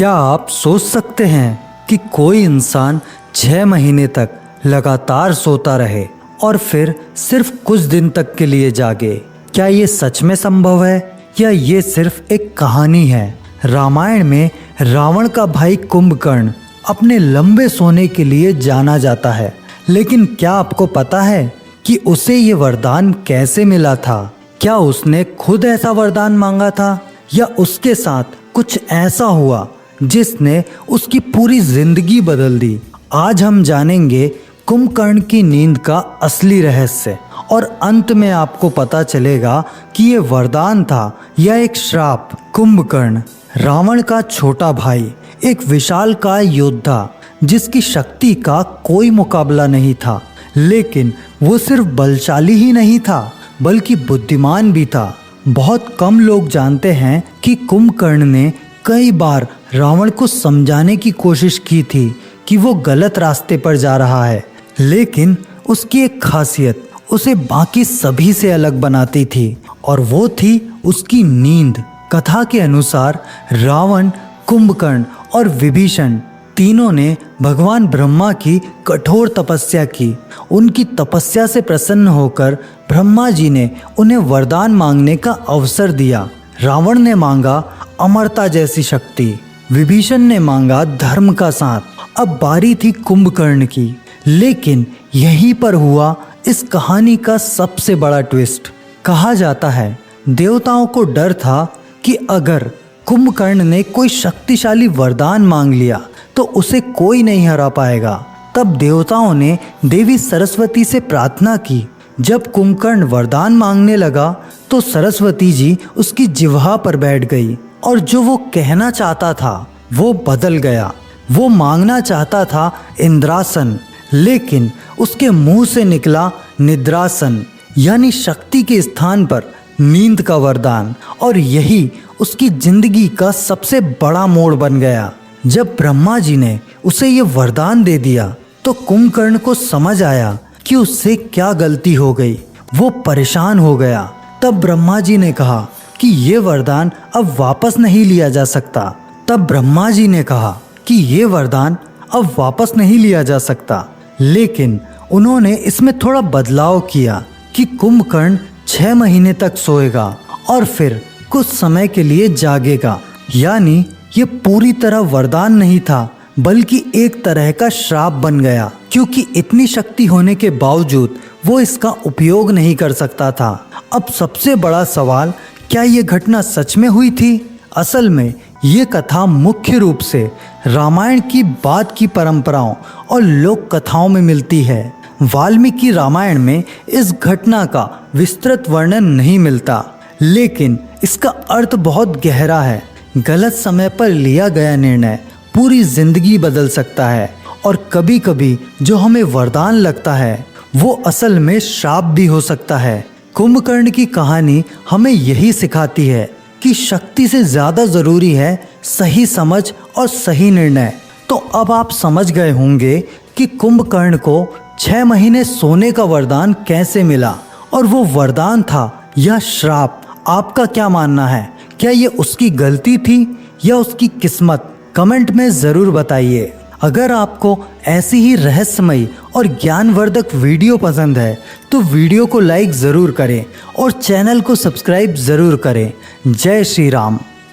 क्या आप सोच सकते हैं कि कोई इंसान 6 महीने तक लगातार सोता रहे और फिर सिर्फ कुछ दिन तक के लिए जागे? क्या ये सच में संभव है या ये सिर्फ एक कहानी है? रामायण में रावण का भाई कुंभकर्ण अपने लंबे सोने के लिए जाना जाता है, लेकिन क्या आपको पता है कि उसे ये वरदान कैसे मिला था? क्या उसने खुद ऐसा वरदान मांगा था या उसके साथ कुछ ऐसा हुआ जिसने उसकी पूरी जिंदगी बदल दी? आज हम जानेंगे कुंभकर्ण की नींद का असली रहस्य और अंत में आपको पता चलेगा कि ये वरदान था या एक श्राप। कुंभकर्ण रावण का छोटा भाई, एक विशालकाय योद्धा जिसकी शक्ति का कोई मुकाबला नहीं था, लेकिन वो सिर्फ बलशाली ही नहीं था बल्कि बुद्धिमान भी था। बहुत कम लोग जानते हैं कि कुंभकर्ण ने कई बार रावण को समझाने की कोशिश की थी कि वो गलत रास्ते पर जा रहा है, लेकिन उसकी एक खासियत उसे बाकी सभी से अलग बनाती थी और वो थी उसकी नींद। कथा के अनुसार रावण, कुंभकर्ण और विभीषण तीनों ने भगवान ब्रह्मा की कठोर तपस्या की। उनकी तपस्या से प्रसन्न होकर ब्रह्मा जी ने उन्हें वरदान मांगने का अवसर दिया। रावण ने मांगा अमरता जैसी शक्ति, विभीषण ने मांगा धर्म का साथ। अब बारी थी कुंभकर्ण की, लेकिन यहीं पर हुआ इस कहानी का सबसे बड़ा ट्विस्ट। कहा जाता है देवताओं को डर था कि अगर कुंभकर्ण ने कोई शक्तिशाली वरदान मांग लिया तो उसे कोई नहीं हरा पाएगा। तब देवताओं ने देवी सरस्वती से प्रार्थना की। जब कुंभकर्ण वरदान मांगने लगा तो सरस्वती जी उसकी जिह्वा पर बैठ गई और जो वो कहना चाहता था वो बदल गया। वो मांगना चाहता था इंद्रासन, लेकिन उसके मुंह से निकला निद्रासन, यानी शक्ति के स्थान पर नींद का वरदान। और यही उसकी जिंदगी का सबसे बड़ा मोड़ बन गया। जब ब्रह्मा जी ने उसे ये वरदान दे दिया तो कुंभकर्ण को समझ आया कि उससे क्या गलती हो गई। वो परेशान हो गया। तब ब्रह्मा जी ने कहा कि ये वरदान अब वापस नहीं लिया जा सकता। लेकिन उन्होंने इसमें थोड़ा बदलाव किया कि कुंभकर्ण 6 महीने तक सोएगा और फिर कुछ समय के लिए जागेगा। यानी ये पूरी तरह वरदान नहीं था बल्कि एक तरह का श्राप बन गया, क्योंकि इतनी शक्ति होने के बावजूद वो इसका उपयोग नहीं कर सकता था। अब सबसे बड़ा सवाल, क्या ये घटना सच में हुई थी? असल में ये कथा मुख्य रूप से रामायण की बाद की परंपराओं और लोक कथाओं में मिलती है। वाल्मीकि रामायण में इस घटना का विस्तृत वर्णन नहीं मिलता, लेकिन इसका अर्थ बहुत गहरा है। गलत समय पर लिया गया निर्णय पूरी जिंदगी बदल सकता है और कभी कभी जो हमें वरदान लगता है वो असल में श्राप भी हो सकता है। कुंभकर्ण की कहानी हमें यही सिखाती है कि शक्ति से ज्यादा जरूरी है सही समझ और सही निर्णय। तो अब आप समझ गए होंगे कि कुंभकर्ण को 6 महीने सोने का वरदान कैसे मिला और वो वरदान था या श्राप। आपका क्या मानना है? क्या ये उसकी गलती थी या उसकी किस्मत? कमेंट में ज़रूर बताइए। अगर आपको ऐसी ही रहस्यमयी और ज्ञानवर्धक वीडियो पसंद है तो वीडियो को लाइक ज़रूर करें और चैनल को सब्सक्राइब ज़रूर करें। जय श्री राम।